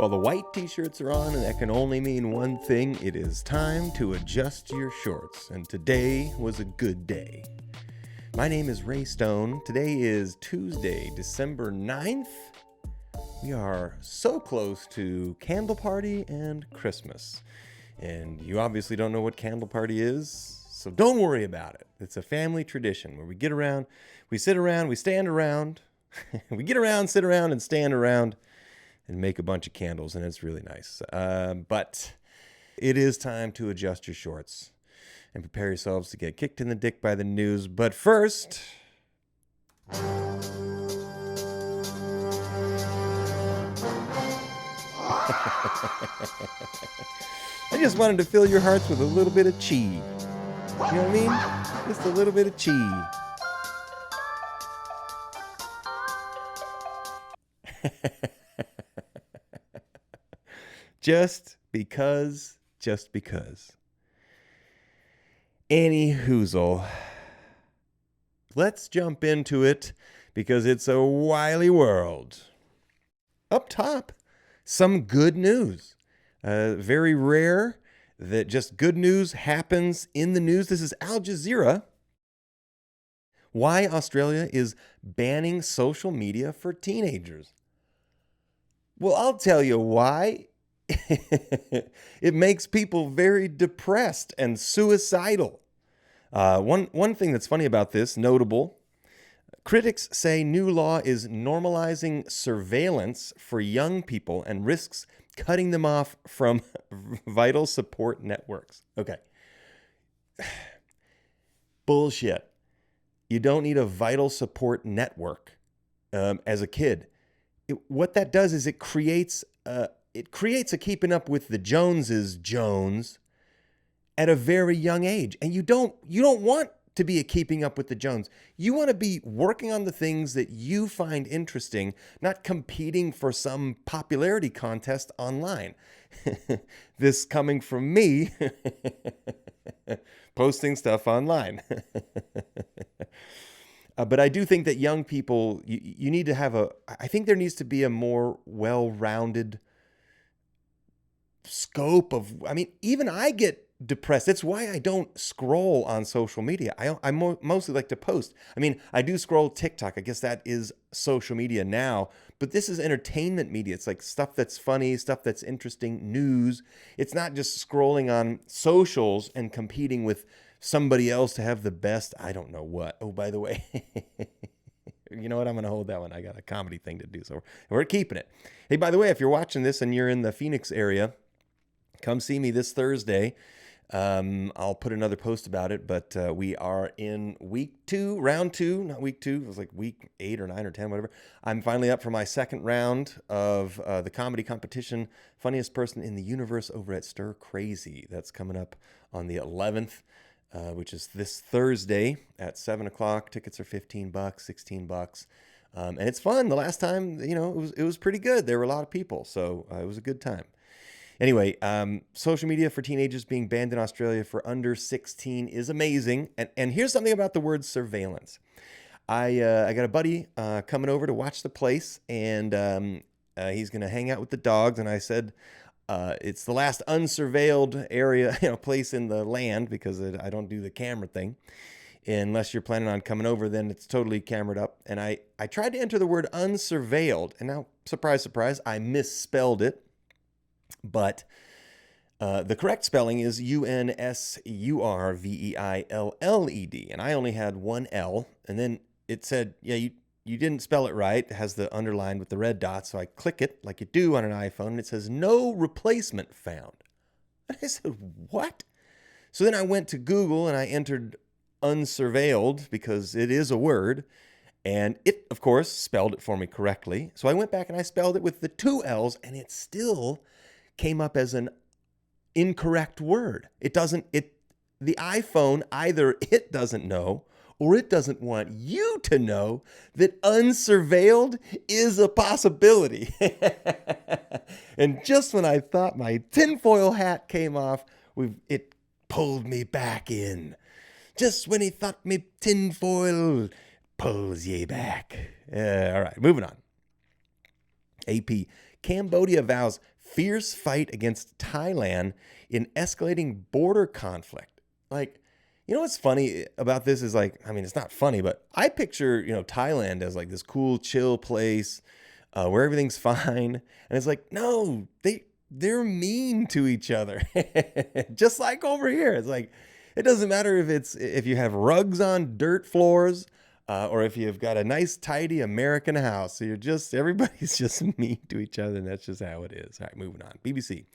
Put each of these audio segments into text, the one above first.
All the white t-shirts are on, and that can only mean one thing. It is time to adjust your shorts, and today was a good day. My name is Ray Stone. Today is Tuesday, December 9th. We are so close to Candle Party and Christmas. And you obviously don't know what Candle Party is, so don't worry about it. It's a family tradition where we get around, we sit around, we stand around, we get around, sit around, and stand around and make a bunch of candles, and it's really nice. But it is time to adjust your shorts and prepare yourselves to get kicked in the dick by the news. But first, I just wanted to fill your hearts with a little bit of chi. You know what I mean? Just a little bit of chi. Just because. Any hoozle. Let's jump into it because it's a wily world. Up top, some good news. Very rare that just good news happens in the news. This is Al Jazeera. Why Australia is banning social media for teenagers. Well, I'll tell you why. It makes people very depressed and suicidal. One thing that's funny about this, notable, critics say new law is normalizing surveillance for young people and risks cutting them off from vital support networks. Okay. Bullshit. You don't need a vital support network as a kid. What that does is it creates a keeping up with the Joneses Jones at a very young age. And you don't want to be a keeping up with the Jones. You want to be working on the things that you find interesting, not competing for some popularity contest online. This coming from me, posting stuff online. But I do think that young people, you need to have I think there needs to be a more well-rounded scope of, even I get depressed. That's why I don't scroll on social media. I mostly like to post. I do scroll TikTok. I guess that is social media now, but this is entertainment media. It's like stuff that's funny, stuff that's interesting, news. It's not just scrolling on socials and competing with somebody else to have the best, I don't know what. Oh, by the way, you know what? I'm going to hold that one. I got a comedy thing to do, so we're keeping it. Hey, by the way, if you're watching this and you're in the Phoenix area, come see me this Thursday. I'll put another post about it, but we are in round two, not week 2. It was like week 8 or 9 or 10, whatever. I'm finally up for my second round of the comedy competition, Funniest Person in the Universe over at Stir Crazy. That's coming up on the 11th, which is this Thursday at 7 o'clock. Tickets are $15, $16. And it's fun. The last time, it was pretty good. There were a lot of people, so it was a good time. Anyway, social media for teenagers being banned in Australia for under 16 is amazing. And here's something about the word surveillance. I got a buddy coming over to watch the place, and he's going to hang out with the dogs. And I said, it's the last unsurveilled area, place in the land, because I don't do the camera thing. Unless you're planning on coming over, then it's totally cameraed up. And I tried to enter the word unsurveilled, and now, surprise, surprise, I misspelled it. But the correct spelling is UNSURVEILLED, and I only had one L, and then it said, yeah, you didn't spell it right. It has the underline with the red dot, so I click it like you do on an iPhone, and it says no replacement found. And I said, what? So then I went to Google and I entered unsurveilled, because it is a word, and it, of course, spelled it for me correctly. So I went back and I spelled it with the 2 L's, and it still came up as an incorrect word. The iPhone, either it doesn't know or it doesn't want you to know that unsurveilled is a possibility. And just when I thought my tinfoil hat came off, it pulled me back in. Just when he thought me tinfoil pulls ye back. All right, moving on. AP, Cambodia vows fierce fight against Thailand in escalating border conflict. Like, you know what's funny about this is like, I mean, it's not funny, but I picture, Thailand as like this cool, chill place where everything's fine. And it's like, no, they're mean to each other. Just like over here. It's like, it doesn't matter if you have rugs on dirt floors or if you've got a nice, tidy American house. So everybody's just mean to each other, and that's just how it is. All right, moving on. BBC.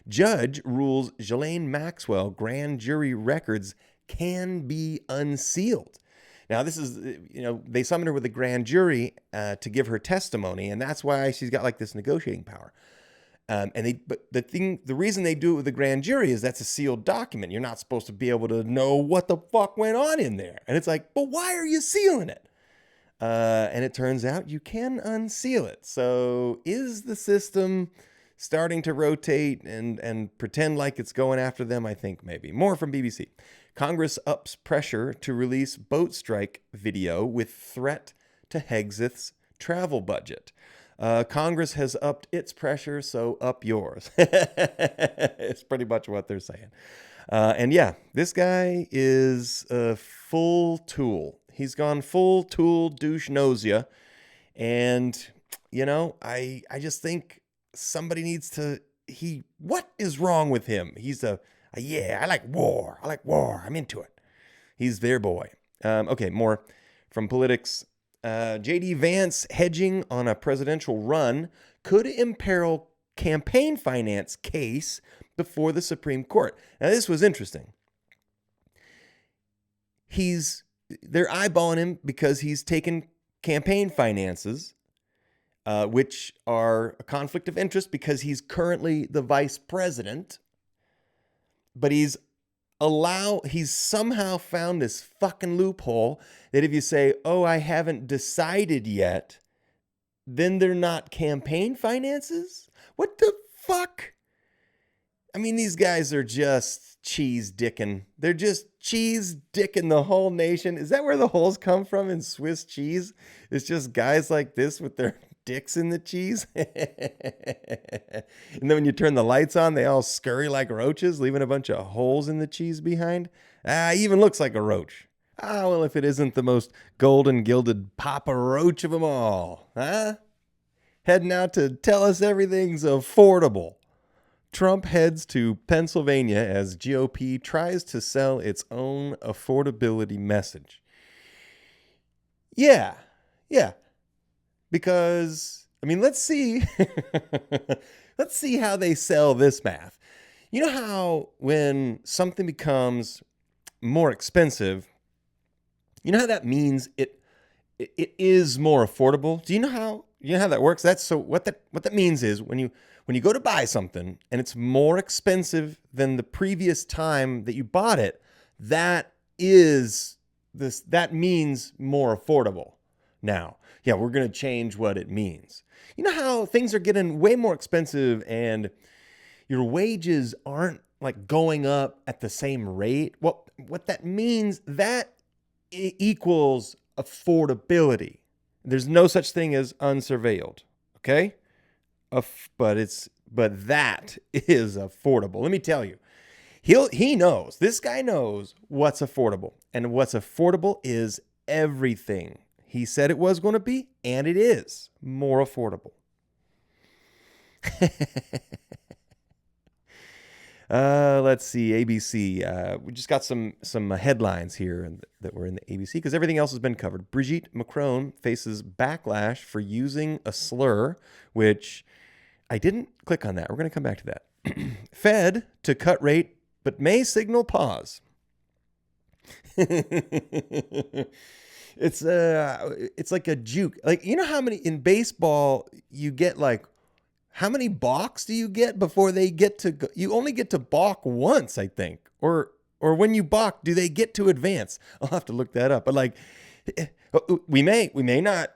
Judge rules Ghislaine Maxwell grand jury records can be unsealed. Now, this is, they summoned her with a grand jury to give her testimony, and that's why she's got like this negotiating power. But the reason they do it with the grand jury is that's a sealed document. You're not supposed to be able to know what the fuck went on in there. And it's like, but why are you sealing it? And it turns out you can unseal it. So is the system starting to rotate and pretend like it's going after them? I think maybe. More from BBC. Congress ups pressure to release boat strike video with threat to Hegseth's travel budget. Congress has upped its pressure, so up yours. It's pretty much what they're saying. And yeah, this guy is a full tool. He's gone full tool douche knows ya. And, I just think somebody needs to, what is wrong with him? He's I like war. I'm into it. He's their boy. Okay, more from politics. J.D. Vance hedging on a presidential run could imperil campaign finance case before the Supreme Court. Now, this was interesting. They're eyeballing him because he's taken campaign finances, which are a conflict of interest because he's currently the vice president. But he's somehow found this fucking loophole that if you say, oh, I haven't decided yet, then they're not campaign finances? What the fuck? I mean, these guys are just cheese dicking. They're just cheese dicking the whole nation. Is that where the holes come from in Swiss cheese? It's just guys like this with their dicks in the cheese. And then when you turn the lights on, they all scurry like roaches, leaving a bunch of holes in the cheese behind. Even looks like a roach. Well, if it isn't the most golden gilded Papa Roach of them all, huh? Heading out to tell us everything's affordable. Trump heads to Pennsylvania as GOP tries to sell its own affordability message. Yeah. Because, let's see. Let's see how they sell this math. You know how when something becomes more expensive, you know how that means it is more affordable? Do you know how that works? What that means is when you go to buy something and it's more expensive than the previous time that you bought it, that means more affordable. Now, yeah, we're going to change what it means. You know how things are getting way more expensive and your wages aren't like going up at the same rate? Well, what that means, that equals affordability. There's no such thing as unsurveilled, okay? But that is affordable. Let me tell you, he knows. This guy knows what's affordable, and what's affordable is everything he said it was going to be, and it is more affordable. Let's see, ABC. We just got some headlines here that were in the ABC because everything else has been covered. Brigitte Macron faces backlash for using a slur, which I didn't click on that. We're going to come back to that. Fed to cut rate, but may signal pause. It's like a juke. Like, you know how many in baseball you get, like, how many balks do you get before they get to go? You only get to balk once, I think. Or when you balk, do they get to advance? I'll have to look that up. But like, we may not.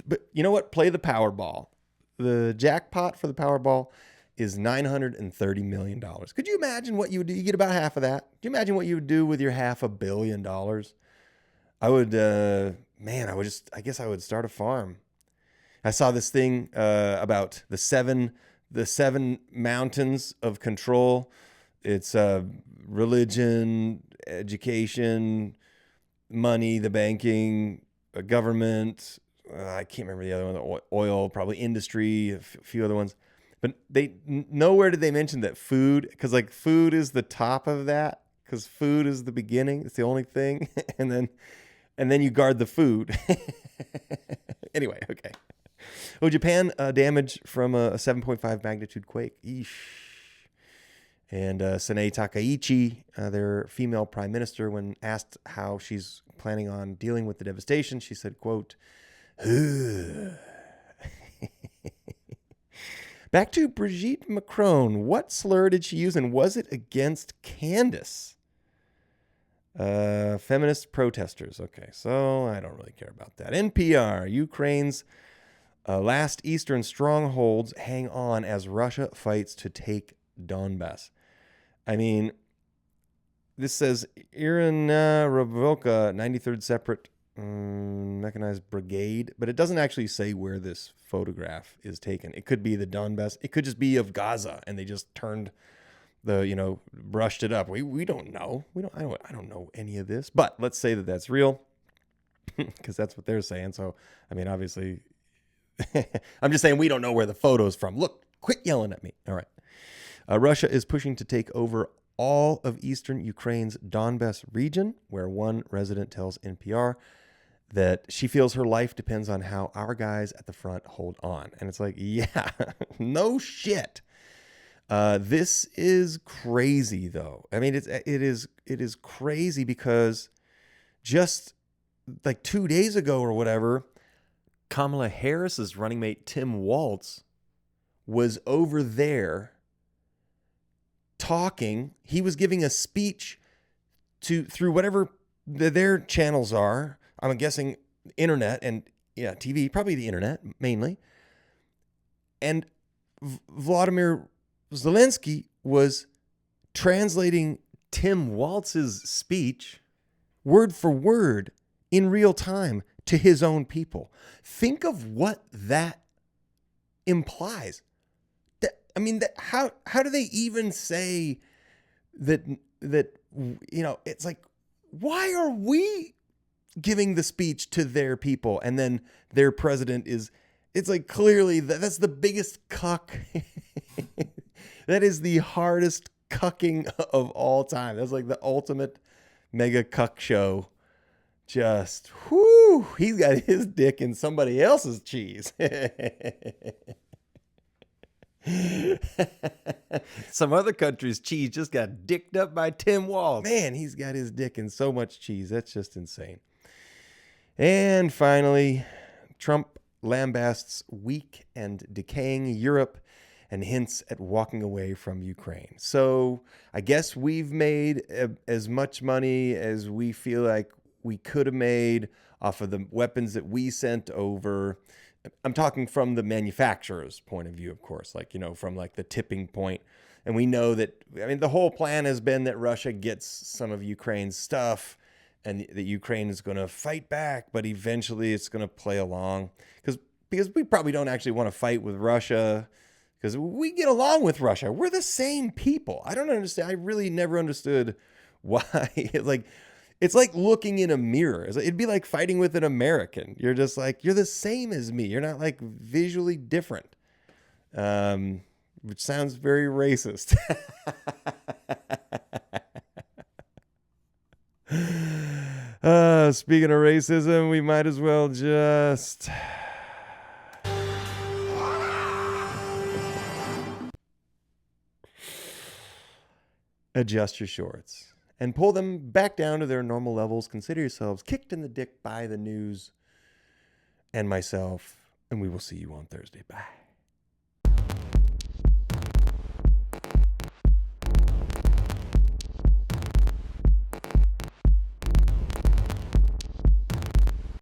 But you know what? Play the Powerball. The jackpot for the Powerball is $930 million. Could you imagine what you would do? You get about half of that. Could you imagine what you would do with your $500 million? I would, I guess I would start a farm. I saw this thing about the seven mountains of control. It's religion, education, money, the banking, government. I can't remember the other one. The oil, probably industry, a few other ones. But nowhere did they mention that food, because like food is the top of that, because food is the beginning. It's the only thing, and then you guard the food. Anyway, okay. Oh, Japan damage from a 7.5 magnitude quake. Eesh. And Sanae Takaichi, their female prime minister, when asked how she's planning on dealing with the devastation, she said, quote, back to Brigitte Macron. What slur did she use, and was it against Candace? Feminist protesters. Okay, so I don't really care about that. NPR, Ukraine's last eastern strongholds hang on as Russia fights to take Donbass. I mean, this says Irina Revolka, 93rd Separate Mechanized Brigade, but it doesn't actually say where this photograph is taken. It could be the Donbass. It could just be of Gaza, and they just turned brushed it up. We don't know. I don't know any of this, but let's say that that's real, because that's what they're saying. So, I mean, obviously, I'm just saying we don't know where the photo's from. Look, quit yelling at me. All right. Russia is pushing to take over all of eastern Ukraine's Donbass region, where one resident tells NPR that she feels her life depends on how our guys at the front hold on. And it's like, yeah, no shit. This is crazy, though. I mean, it is crazy because just like 2 days ago or whatever, Kamala Harris's running mate Tim Walz was over there talking. He was giving a speech through whatever their channels are. I'm guessing internet and TV, probably the internet mainly. And Vladimir Zelensky was translating Tim Walz's speech word for word in real time to his own people. Think of what that implies. How do they even say that it's like, why are we giving the speech to their people, and then their president it's like, clearly that's the biggest cuck. That is the hardest cucking of all time. That's like the ultimate mega cuck show. Just, whoo, he's got his dick in somebody else's cheese. Some other country's cheese just got dicked up by Tim Walz. Man, he's got his dick in so much cheese. That's just insane. And finally, Trump lambasts weak and decaying Europe and hints at walking away from Ukraine. So I guess we've made as much money as we feel like we could have made off of the weapons that we sent over. I'm talking from the manufacturer's point of view, of course, from like the tipping point. And we know that, the whole plan has been that Russia gets some of Ukraine's stuff and that Ukraine is going to fight back, but eventually it's going to play along because we probably don't actually want to fight with Russia, because we get along with Russia. We're the same people. I don't understand. I really never understood why. It's like looking in a mirror. It'd be like fighting with an American. You're just like, you're the same as me. You're not like visually different. Which sounds very racist. Speaking of racism, we might as well just adjust your shorts and pull them back down to their normal levels. Consider yourselves kicked in the dick by the news and myself, and we will see you on Thursday. Bye.